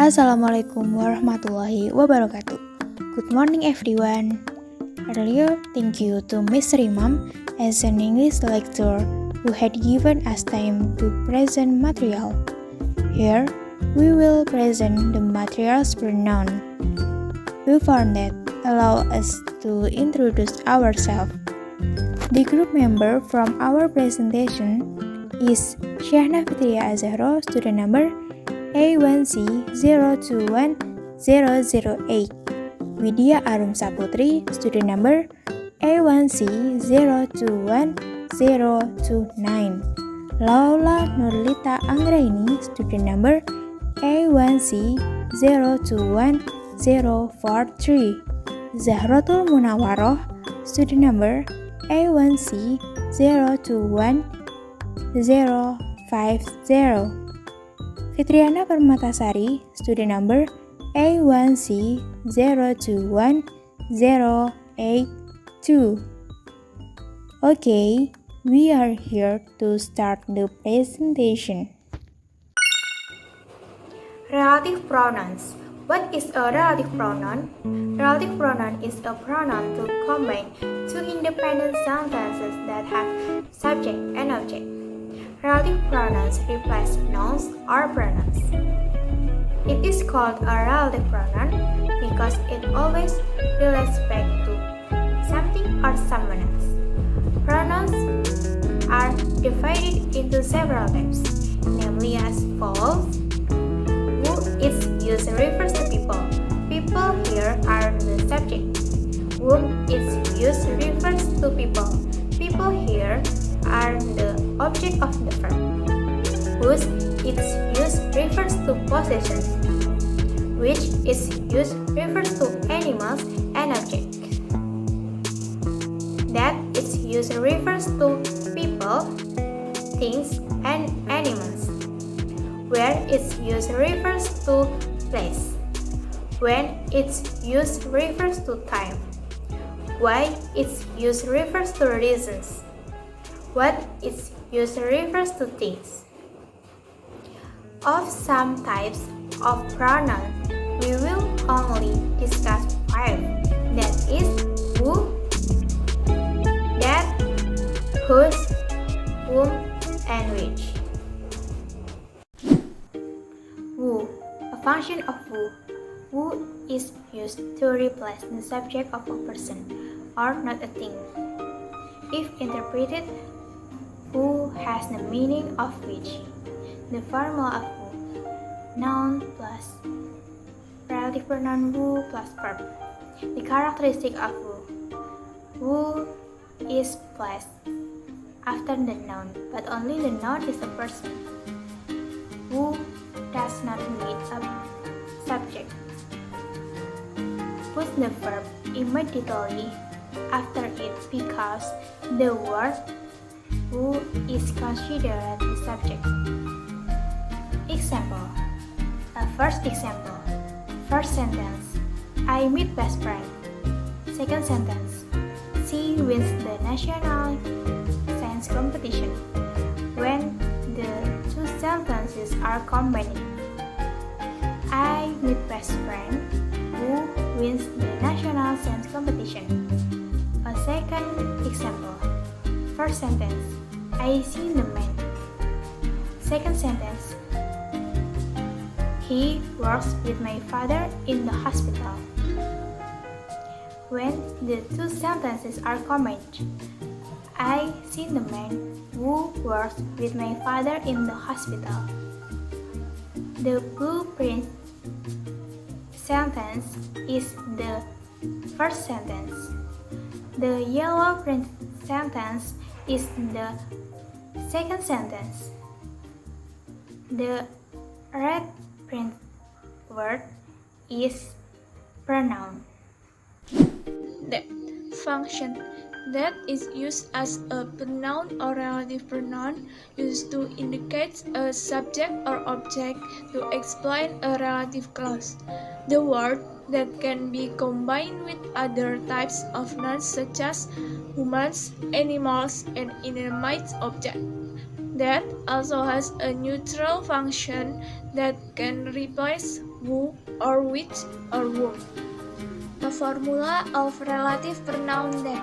Assalamualaikum warahmatullahi wabarakatuh. Good morning everyone. Earlier, thank you to Mr. Imam as an English lecturer who had given us time to present material. Here, we will present the material's pronoun. Before that, allow us to introduce ourselves. The group member from our presentation is Syahna Fitria Azzahro, student number A1C021008. Widia Arum Saputri, student number A1C021029. Laola Nurlita Anggraeni, student number A1C021043. Zahrotul Munawwaroh, student number A1C021050. Fitriana Permatasari, student number A1C021082. Okay, we are here to start the presentation. Relative pronouns. What is a relative pronoun? Relative pronoun is a pronoun to combine two independent sentences that have subject and object. Relative pronouns replace nouns or pronouns. It is called a relative pronoun because it always relates back to something or someone else. Pronouns are divided into several types, namely as follows. Who its use refers to people. People here are the subject. Whom its use refers to people. People here are the object of the verb. Whose its use refers to possessions. Which its use refers to animals and objects. That its use refers to people, things, and animals. Where its use refers to place. When its use refers to time. Why its use refers to reasons. What its use refers to things. Of some types of pronoun, we will only discuss 5. That is who, that, whose, whom, and which. Who, a function of who. Who is used to replace the subject of a person or not a thing. If interpreted, who has the meaning of which. The formula of who. Noun plus relative pronoun who plus verb. The characteristic of who. Who is placed after the noun, but only the noun is a person. Who does not need a subject. Put the verb immediately after it because the word who is considered the subject. Example. First example. First sentence. I meet best friend. Second sentence. She wins the national science competition. When the two sentences are combined. I meet best friend who wins the national science competition. A second example. First sentence. I see the man. Second sentence. He works with my father in the hospital. When the two sentences are combined. I see the man who works with my father in the hospital. The blueprint sentence is the first sentence. The yellow print sentence is the second sentence. The red print word is pronoun. That function that is used as a pronoun or relative pronoun used to indicate a subject or object to explain a relative clause. The word that can be combined with other types of nouns such as humans, animals, and inanimate objects. that also has a neutral function that can replace who or which or whom. A formula of relative pronoun that.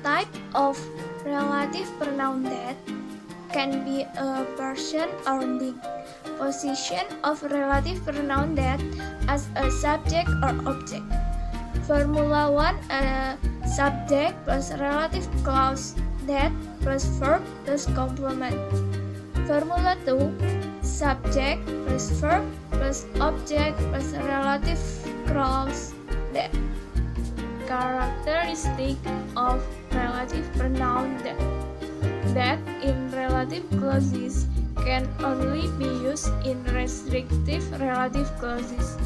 Type of relative pronoun that can be a person or thing. Position of relative pronoun that as a subject or object. Formula 1, a subject plus relative clause that plus verb plus complement. Formula 2, subject plus verb plus object plus relative clause that. Characteristic of relative pronoun that in relative clauses can only be used in restrictive relative clauses.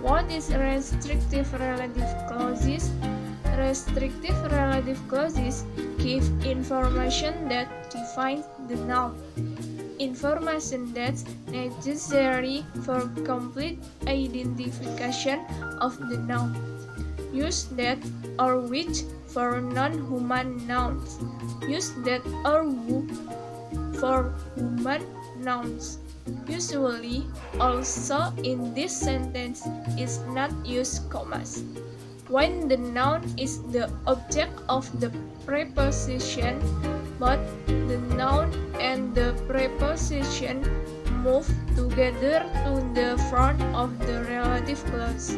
What is restrictive relative clauses? Restrictive relative clauses give information that defines the noun. Information that's necessary for complete identification of the noun. Use that or which for non-human nouns. Use that or who for human nouns. Usually, also in this sentence is not use commas. When the noun is the object of the preposition, but the noun and the preposition move together to the front of the relative clause.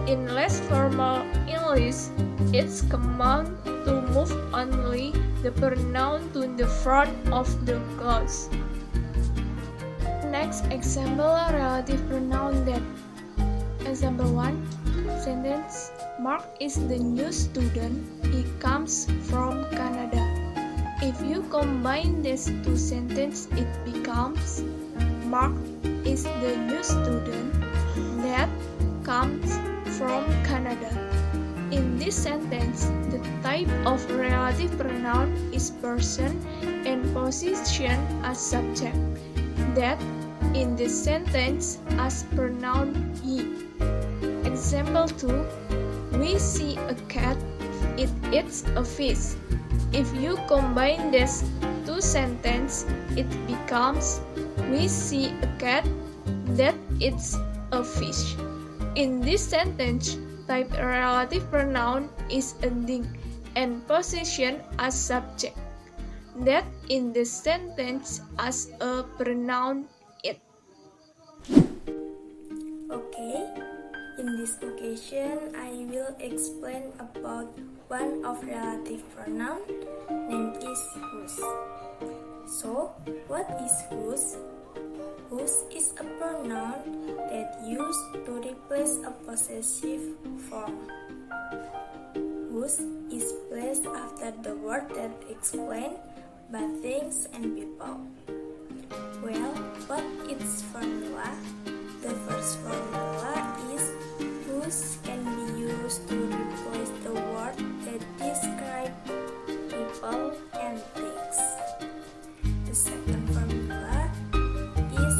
In less formal English, it's common to move only the pronoun to the front of the clause. Next example, relative pronoun that. Example 1, sentence, Mark is the new student, he comes from Canada. If you combine these two sentences, it becomes Mark is the new student that comes from Canada. In this sentence, the type of relative pronoun is person and position as subject. That in this sentence as pronoun he. Example 2, we see a cat, it eats a fish. If you combine these two sentences, it becomes we see a cat that eats a fish. In this sentence, type relative pronoun is a thing and position as subject. That in this sentence as a pronoun it. Okay, in this occasion I will explain about one of relative pronoun named is whose. So, what is whose? Whose is a pronoun that used to replace a possessive form. Whose is placed after the word that explains about things and people. Well, what is formula? The first formula is whose can be used to replace the word that describe people and things. The second formula is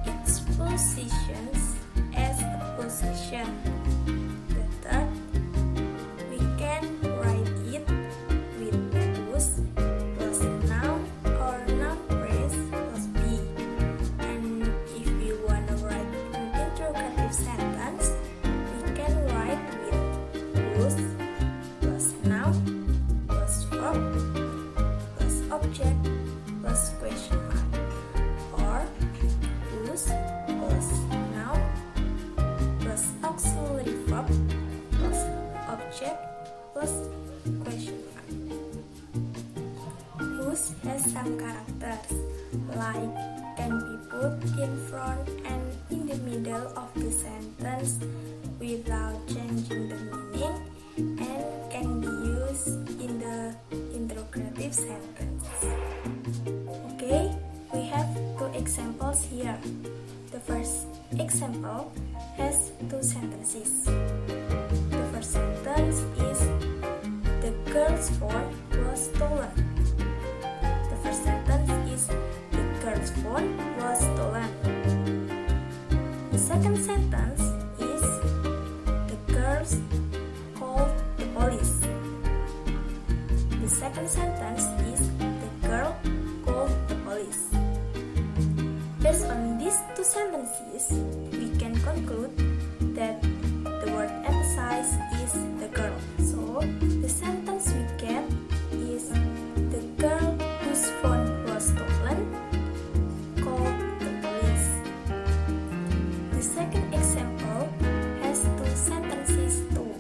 its positions as a position. The third, we can write it with whose plus noun or noun phrase plus be. And if we want to write an interrogative sentence, we can write with whose plus noun plus verb plus object plus question mark, or whose plus noun plus auxiliary verb plus object plus question mark. Whose has some characters, like can be put in front and in the middle of the sentence without changing the meaning, and can be used in the interrogative sentence. Okay, we have two examples here. The first example has two sentences. The first sentence is the girl's phone was stolen. The first sentence is the girl's phone was stolen. The second sentence is the girls called the police. The second sentence is the girl sentences, we can conclude that the word emphasize is the girl. So, the sentence we get is the girl whose phone was stolen called the police. The second example has two sentences too.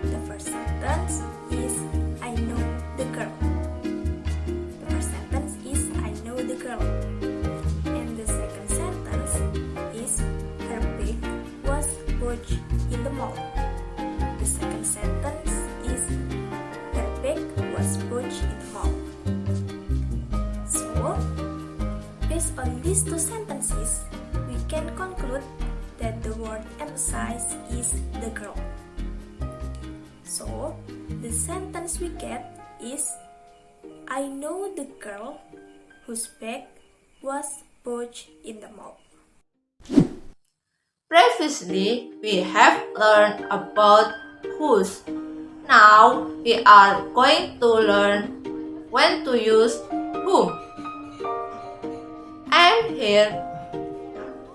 The first sentence is I know the girl. The first sentence is I know the girl. And the second sentence is her bag was bought in the mall. The second sentence is her bag was bought in the mall. So, based on these two sentences, we can conclude that the word emphasize is the girl. So, the sentence we get is I know the girl whose bag was bought in the mall. Previously, we have learned about whose. Now, we are going to learn when to use whom. I am here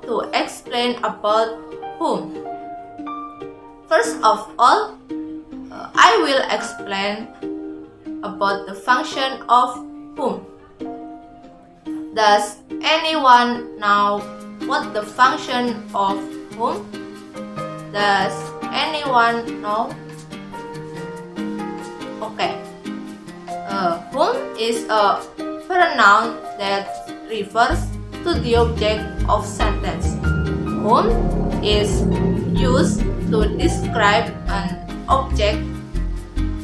to explain about whom. First of all, I will explain about the function of whom. Does anyone know what the function of whom? Does anyone know? Okay. Whom is a pronoun that refers to the object of sentence. Whom is used to describe an object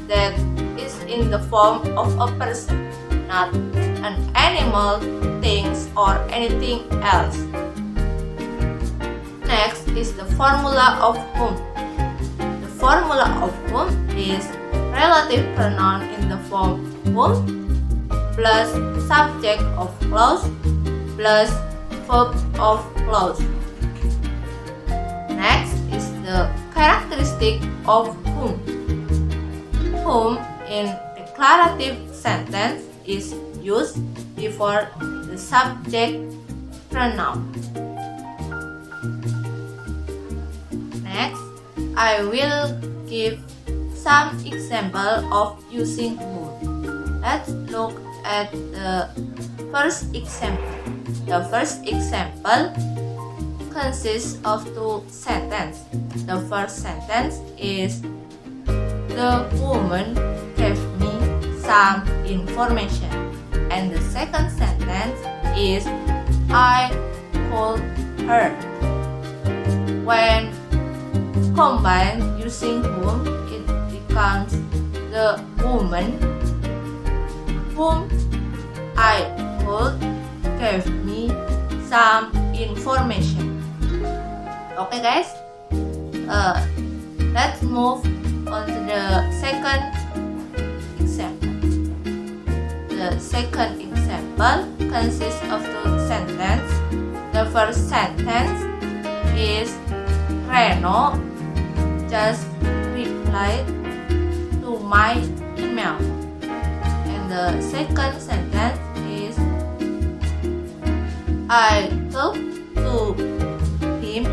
that is in the form of a person, not an animal, things, or anything else. Next is the formula of whom. The formula of whom is relative pronoun in the form whom plus subject of clause plus verb of clause. Next is the characteristic of whom. Whom in declarative sentence is used before the subject pronoun. Next, I will give some example of using whom. Let's look at the first example. The first example consists of two sentences. The first sentence is the woman gave me some information. And the second sentence is I called her. When combined using whom, it becomes the woman whom I called gave me some information. Okay guys, let's move on to the second example. The second example consists of two sentences. The first sentence is Reno just replied to my email. And the second sentence is I talked to him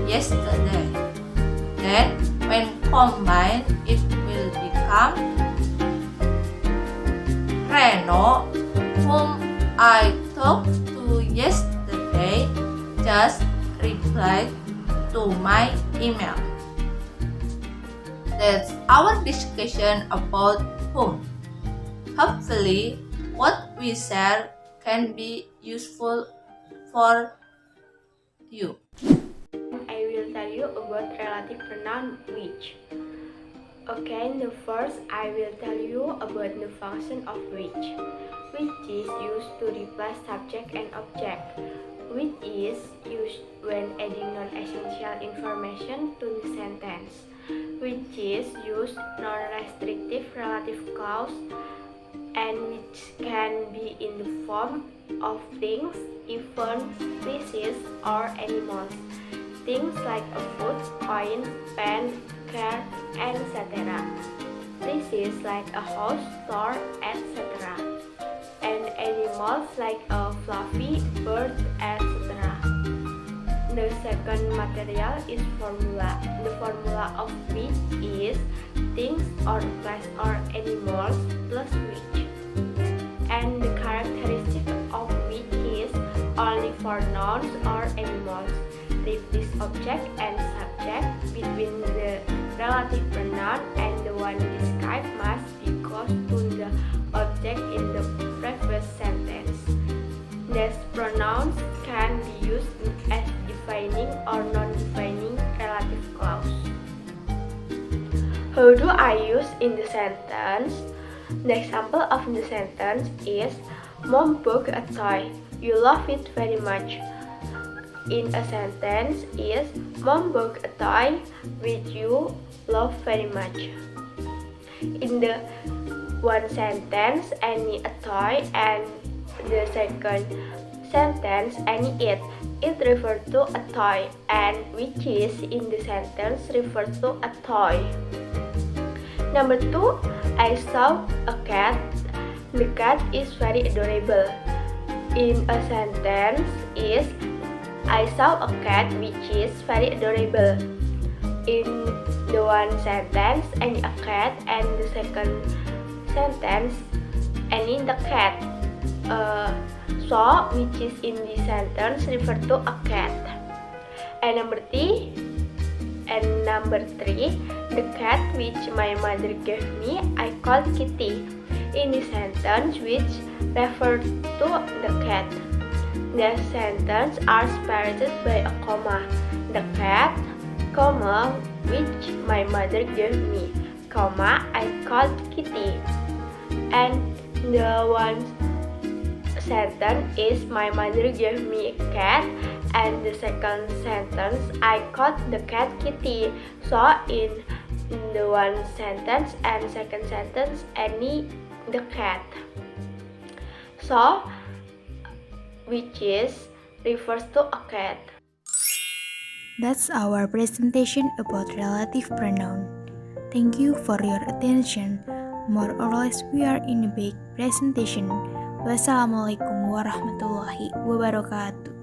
yesterday. Then when combined, it will become Reno, whom I talked to yesterday, just replied to my email. That's our discussion about whom. Hopefully, what we share can be useful for you. I will tell you about relative pronoun which. Okay, the first I will tell you about the function of which is used to replace subject and object. Which is used when adding non-essential information to the sentence. Which is used non-restrictive relative clause and which can be in the form of things, events, species, or animals. Things like a food, coin, pen, car, etc. Species like a house, store, etc. And animals like a fluffy bird, etc. The second material is formula. The formula of which is things or place or animals plus which. And the characteristic of which is only for nouns or animals. Replace object and subject between the relative pronoun and the one described must be close to the object in the previous sentence. These pronouns can be used as defining or non-defining relative clause. How do I use in the sentence? The example of the sentence is, Mom bought a toy. You love it very much. In a sentence is, Mom bought a toy which you love very much. In the one sentence, I need a toy, and the second sentence, I need it. It refers to a toy, and which is in the sentence refers to a toy. Number 2, I saw a cat. The cat is very adorable. In a sentence is, I saw a cat which is very adorable. In the one sentence, I need a cat, and the second sentence, I need the cat. Saw, which is in the sentence, refer to a cat. And number 3, the cat which my mother gave me, I called Kitty. In the sentence, which refer to the cat. The sentence are separated by a comma. The cat, comma, which my mother gave me, comma, I called Kitty. And the one sentence is, my mother gave me a cat, and the second sentence, I called the cat Kitty. So in the one sentence and second sentence, I need the cat. So which is refers to a cat. That's our presentation about relative pronoun. Thank you for your attention. More or less we are in a big presentation. Wassalamualaikum warahmatullahi wabarakatuh.